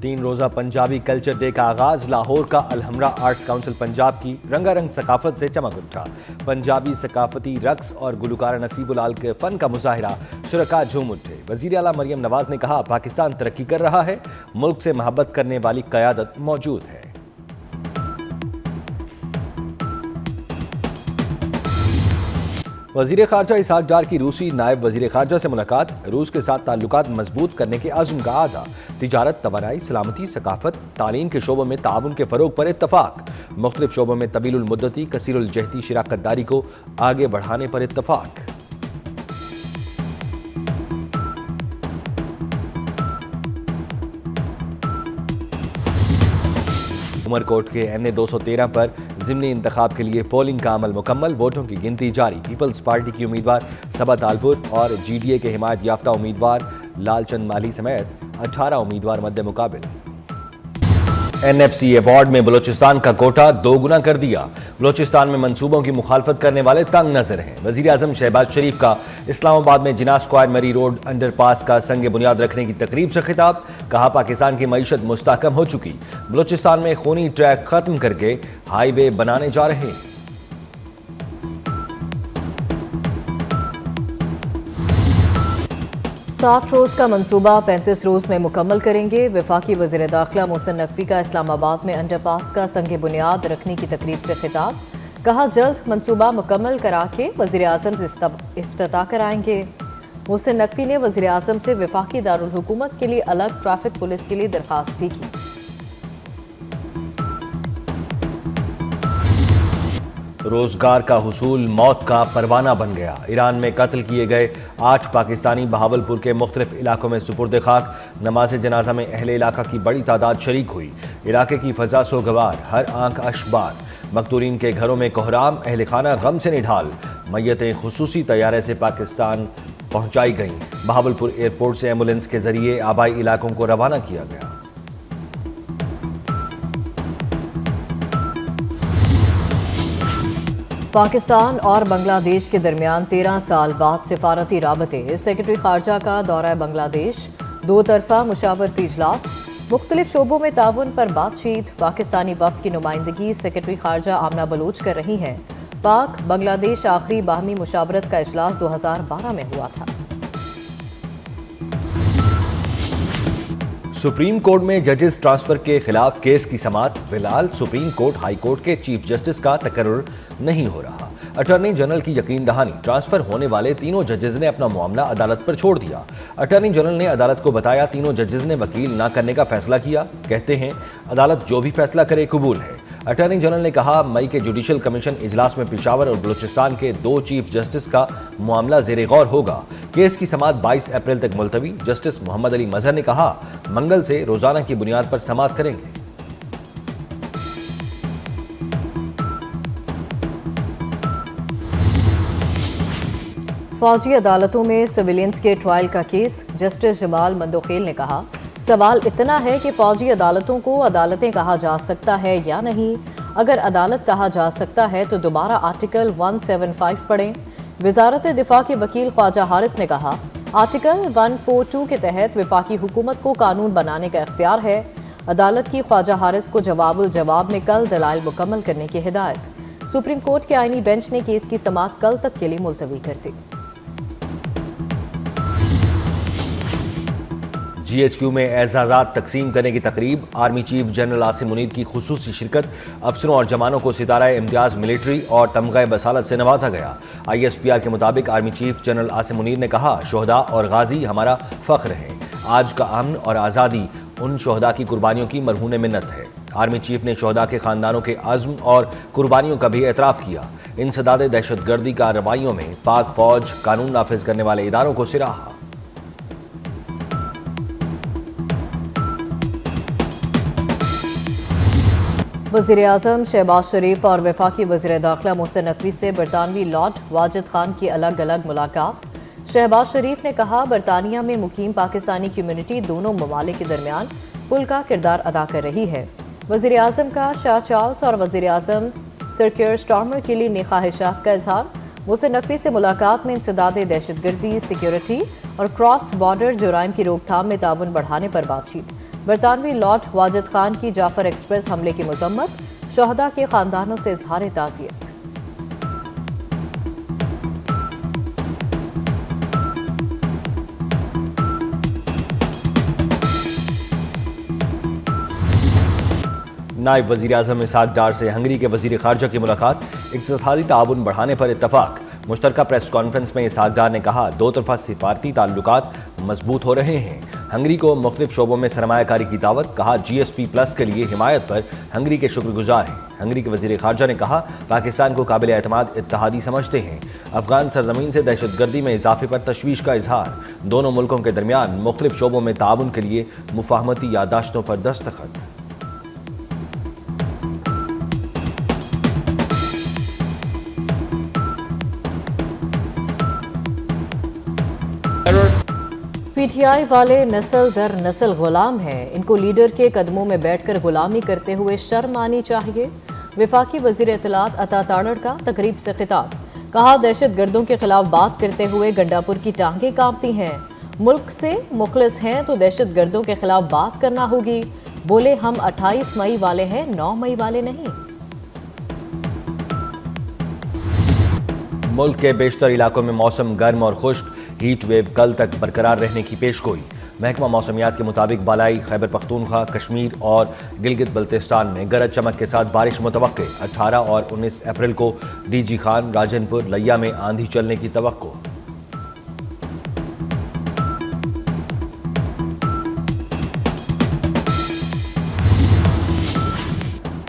3 روزہ Punjabi culture day کا آغاز لاہور کا الحمرا آرٹس کونسل پنجاب کی رنگا رنگ ثقافت سے چمک اٹھا۔ پنجابی ثقافتی رقص اور گلوکار نصیب العال کے فن کا مظاہرہ شرکاء جھوم اٹھے۔ وزیر اعلیٰ مریم نواز نے کہا، پاکستان ترقی کر رہا ہے، ملک سے محبت کرنے والی قیادت موجود ہے۔ وزیر خارجہ اسحاق ڈار کی روسی نائب وزیر خارجہ سے ملاقات، روس کے ساتھ تعلقات مضبوط کرنے کے عزم کا اعادہ۔ تجارت، توانائی، سلامتی، ثقافت، تعلیم کے شعبوں میں تعاون کے فروغ پر اتفاق۔ مختلف شعبوں میں طویل المدتی، کثیر الجہتی شراکت داری کو آگے بڑھانے پر اتفاق۔ عمر کوٹ کے این اے 213 پر ضمنی انتخاب کے لیے پولنگ کا عمل مکمل، ووٹوں کی گنتی جاری۔ پیپلز پارٹی کی امیدوار صبا تالپور اور جی ڈی اے کے حمایت یافتہ امیدوار لال چند مالی سمیت 18 امیدوار مد مقابل۔ این ایف سی ایوارڈ میں بلوچستان کا کوٹا 2 گنا کر دیا۔ بلوچستان میں منصوبوں کی مخالفت کرنے والے تنگ نظر ہیں۔ وزیر اعظم شہباز شریف کا اسلام آباد میں جناح اسکوائر میری روڈ انڈر پاس کا سنگ بنیاد رکھنے کی تقریب سے خطاب، کہا پاکستان کی معیشت مستحکم ہو چکی، بلوچستان میں خونی ٹریک ختم کر کے ہائی وے بنانے جا رہے ہیں۔ 60 روز کا منصوبہ 35 روز میں مکمل کریں گے۔ وفاقی وزیر داخلہ محسن نقوی کا اسلام آباد میں انڈر پاس کا سنگ بنیاد رکھنے کی تقریب سے خطاب، کہا جلد منصوبہ مکمل کرا کے وزیر اعظم سے افتتاح کرائیں گے۔ محسن نقوی نے وزیر اعظم سے وفاقی دارالحکومت کے لیے الگ ٹریفک پولیس کے لیے درخواست بھی کی۔ روزگار کا حصول موت کا پروانہ بن گیا۔ ایران میں قتل کیے گئے 8 پاکستانی بہاولپور کے مختلف علاقوں میں سپرد خاک۔ نماز جنازہ میں اہل علاقہ کی بڑی تعداد شریک ہوئی۔ علاقے کی فضا سوگوار، ہر آنکھ اشکبار۔ مقتولین کے گھروں میں کوہرام، اہل خانہ غم سے نڈھال۔ میتیں خصوصی طیارے سے پاکستان پہنچائی گئیں۔ بہاولپور ایئرپورٹ سے ایمبولینس کے ذریعے آبائی علاقوں کو روانہ کیا گیا۔ پاکستان اور بنگلہ دیش کے درمیان 13 سال بعد سفارتی رابطے۔ سیکرٹری خارجہ کا دورہ بنگلہ دیش، 2 طرفہ مشاورتی اجلاس، مختلف شعبوں میں تعاون پر بات چیت۔ پاکستانی وفد کی نمائندگی سیکرٹری خارجہ آمنہ بلوچ کر رہی ہیں۔ پاک بنگلہ دیش آخری باہمی مشاورت کا اجلاس 2012 میں ہوا تھا۔ سپریم کورٹ میں ججز ٹرانسفر کے خلاف کیس کی سماعت، فی الحال سپریم کورٹ ہائی کورٹ کے چیف جسٹس کا تقرر نہیں ہو رہا۔ اٹارنی جنرل کی یقین دہانی، ٹرانسفر ہونے والے تینوں ججز نے اپنا معاملہ عدالت پر چھوڑ دیا۔ اٹارنی جنرل نے عدالت کو بتایا تینوں ججز نے وکیل نہ کرنے کا فیصلہ کیا، کہتے ہیں عدالت جو بھی فیصلہ کرے قبول ہے۔ اٹارنی جنرل نے کہا مئی کے جوڈیشل کمیشن اجلاس میں پشاور اور بلوچستان کے 2 چیف جسٹس کا معاملہ زیر غور ہوگا۔ کیس کی سماعت 22 اپریل تک ملتوی۔ جسٹس محمد علی مظہر نے کہا منگل سے روزانہ کی بنیاد پر سماعت کریں گے۔ فوجی عدالتوں میں سویلینز کے ٹرائل کا کیس، جسٹس جمال مندوخیل نے کہا سوال اتنا ہے کہ فوجی عدالتوں کو عدالتیں کہا جا سکتا ہے یا نہیں۔ اگر عدالت کہا جا سکتا ہے تو دوبارہ آرٹیکل 175 پڑھیں۔ وزارت دفاع کے وکیل خواجہ حارث نے کہا آرٹیکل 142 کے تحت وفاقی حکومت کو قانون بنانے کا اختیار ہے۔ عدالت کی خواجہ حارث کو جواب الجواب میں کل دلائل مکمل کرنے کی ہدایت۔ سپریم کورٹ کے آئینی بینچ نے کیس کی سماعت کل تک کے لیے ملتوی کر دی۔ جی ایچ کیو میں اعزازات تقسیم کرنے کی تقریب، army chief general Asim Munir کی خصوصی شرکت۔ افسروں اور جوانوں کو ستارہ امتیاز ملٹری اور تمغہ بصالت سے نوازا گیا۔ آئی ایس پی آر کے مطابق army chief general Asim Munir نے کہا شہداء اور غازی ہمارا فخر ہیں۔ آج کا امن اور آزادی ان شہداء کی قربانیوں کی مرہون منت ہے۔ آرمی چیف نے شہداء کے خاندانوں کے عزم اور قربانیوں کا بھی اعتراف کیا۔ انسداد دہشت گردی کارروائیوں میں پاک فوج قانون نافذ کرنے والے اداروں کو سراہا۔ وزیر اعظم شہباز شریف اور وفاقی وزیر داخلہ محسن نقوی سے برطانوی لارڈ واجد خان کی الگ الگ ملاقات۔ شہباز شریف نے کہا برطانیہ میں مقیم پاکستانی کمیونٹی دونوں ممالک کے درمیان پل کا کردار ادا کر رہی ہے۔ وزیر اعظم کا شاہ چارلس اور وزیر اعظم سر کیئر سٹارمر کے لیے نیک خواہشات کا اظہار۔ محسن نقوی سے ملاقات میں انسداد دہشت گردی، سیکیورٹی اور کراس بارڈر جرائم کی روک تھام میں تعاون بڑھانے پر بات چیت۔ برطانوی لارڈ واجد خان کی جعفر ایکسپریس حملے کی مذمت، شہداء کے خاندانوں سے اظہار تعزیت۔ نائب وزیر اعظم اسحاق ڈار سے ہنگری کے وزیر خارجہ کی ملاقات، اقتصادی تعاون بڑھانے پر اتفاق۔ مشترکہ پریس کانفرنس میں اسحاق ڈار نے کہا دو طرفہ سفارتی تعلقات مضبوط ہو رہے ہیں۔ ہنگری کو مختلف شعبوں میں سرمایہ کاری کی دعوت، کہا جی ایس پی پلس کے لیے حمایت پر ہنگری کے شکر گزار ہیں۔ ہنگری کے وزیر خارجہ نے کہا پاکستان کو قابل اعتماد اتحادی سمجھتے ہیں۔ افغان سرزمین سے دہشت گردی میں اضافے پر تشویش کا اظہار، دونوں ملکوں کے درمیان مختلف شعبوں میں تعاون کے لیے مفاہمتی یادداشتوں پر دستخط۔ پی ٹی آئی والے نسل در نسل غلام ہیں، ان کو لیڈر کے قدموں میں بیٹھ کر غلامی کرتے ہوئے شرم آنی چاہیے۔ وفاقی وزیر اطلاعات عطا تاڑڑ کا تقریب سے خطاب، کہا دہشت گردوں کے خلاف بات کرتے ہوئے گنڈاپور کی ٹانگیں کانپتی ہیں، ملک سے مخلص ہیں تو دہشت گردوں کے خلاف بات کرنا ہوگی، بولے ہم 28 مئی والے ہیں 9 مئی والے نہیں۔ ملک کے بیشتر علاقوں میں موسم گرم اور خشک، ہیٹ ویو کل تک برقرار رہنے کی پیشگوئی۔ محکمہ موسمیات کے مطابق بالائی خیبر پختونخوا، کشمیر اور گلگت بلتستان میں گرج چمک کے ساتھ بارش متوقع۔ 18 اور 19 اپریل کو ڈی جی خان، راجن پور، لیا میں آندھی چلنے کی توقع۔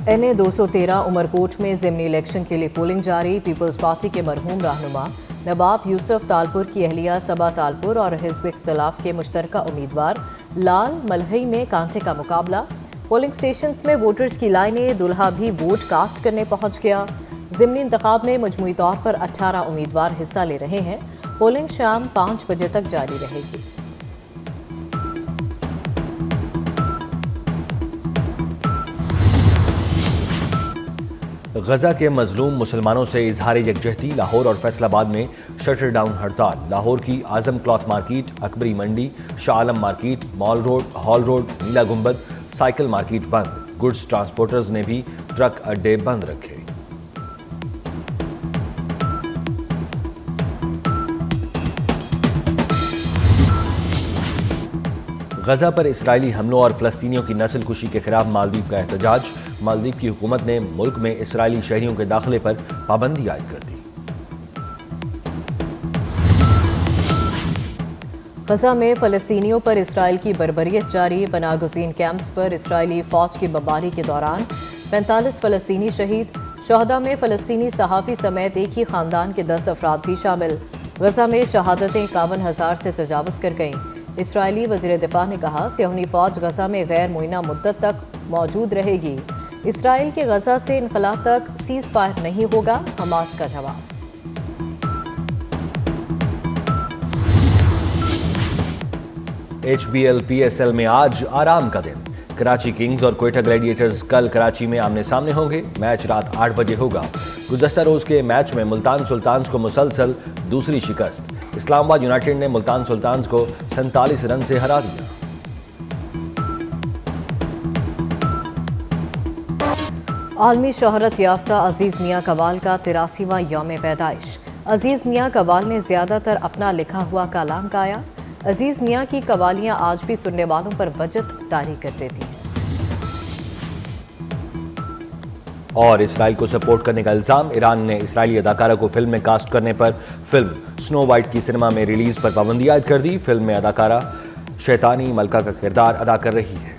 این اے 213 عمرکوٹ میں ضمنی الیکشن کے لیے پولنگ جاری۔ پیپلز پارٹی کے مرحوم رہنما نواب یوسف تالپور کی اہلیہ صبا تالپور اور حزب اختلاف کے مشترکہ امیدوار لال ملہئی میں کانٹے کا مقابلہ۔ پولنگ سٹیشنز میں ووٹرز کی لائنیں، دلہا بھی ووٹ کاسٹ کرنے پہنچ گیا۔ ضمنی انتخاب میں مجموعی طور پر 18 امیدوار حصہ لے رہے ہیں۔ پولنگ شام 5 بجے تک جاری رہے گی۔ غزہ کے مظلوم مسلمانوں سے اظہار یکجہتی، لاہور اور فیصل آباد میں شٹر ڈاؤن ہڑتال۔ لاہور کی اعظم کلاتھ مارکیٹ، اکبری منڈی، شاہ عالم مارکیٹ، مال روڈ، ہال روڈ، نیلا گنبد، سائیکل مارکیٹ بند۔ گڈز ٹرانسپورٹرز نے بھی ٹرک اڈے بند رکھے۔ غزہ پر اسرائیلی حملوں اور فلسطینیوں کی نسل کشی کے خلاف مالدیپ کا احتجاج۔ مالدیپ کی حکومت نے ملک میں اسرائیلی شہریوں کے داخلے پر پابندی عائد کر دی۔ غزہ میں فلسطینیوں پر اسرائیل کی بربریت جاری۔ پناہ گزین کیمپس پر اسرائیلی فوج کی بمباری کے دوران 45 فلسطینی شہید۔ شہداء میں فلسطینی صحافی سمیت ایک ہی خاندان کے 10 افراد بھی شامل۔ غزہ میں شہادتیں 51,000 سے تجاوز کر گئیں۔ اسرائیلی وزیر دفاع نے کہا صہیونی فوج غزہ میں غیر معینہ مدت تک موجود رہے گی۔ اسرائیل کے غزہ سے انخلا تک سیز فائر نہیں ہوگا، حماس کا جواب۔ H B L P S L میں آج آرام کا دن۔ کراچی کنگز اور کوئٹہ گلیڈیٹرز کل کراچی میں آمنے سامنے ہوں گے۔ میچ رات 8 بجے ہوگا۔ گزشتہ روز کے میچ میں ملتان سلطانز کو مسلسل دوسری شکست۔ اسلام آباد یونائیٹڈ نے ملتان سلطانز کو 47 رن سے ہرا دیا۔ عالمی شہرت یافتہ عزیز میاں قوال کا 83واں یوم پیدائش۔ عزیز میاں قوال نے زیادہ تر اپنا لکھا ہوا کلام گایا۔ عزیز میاں کی قوالیاں آج بھی سننے والوں پر وجد طاری کر دیتی ہیں۔ اور اسرائیل کو سپورٹ کرنے کا الزام، ایران نے اسرائیلی اداکارہ کو فلم میں کاسٹ کرنے پر فلم سنو وائٹ کی سنیما میں ریلیز پر پابندی عائد کر دی۔ فلم میں اداکارہ شیطانی ملکہ کا کردار ادا کر رہی ہے۔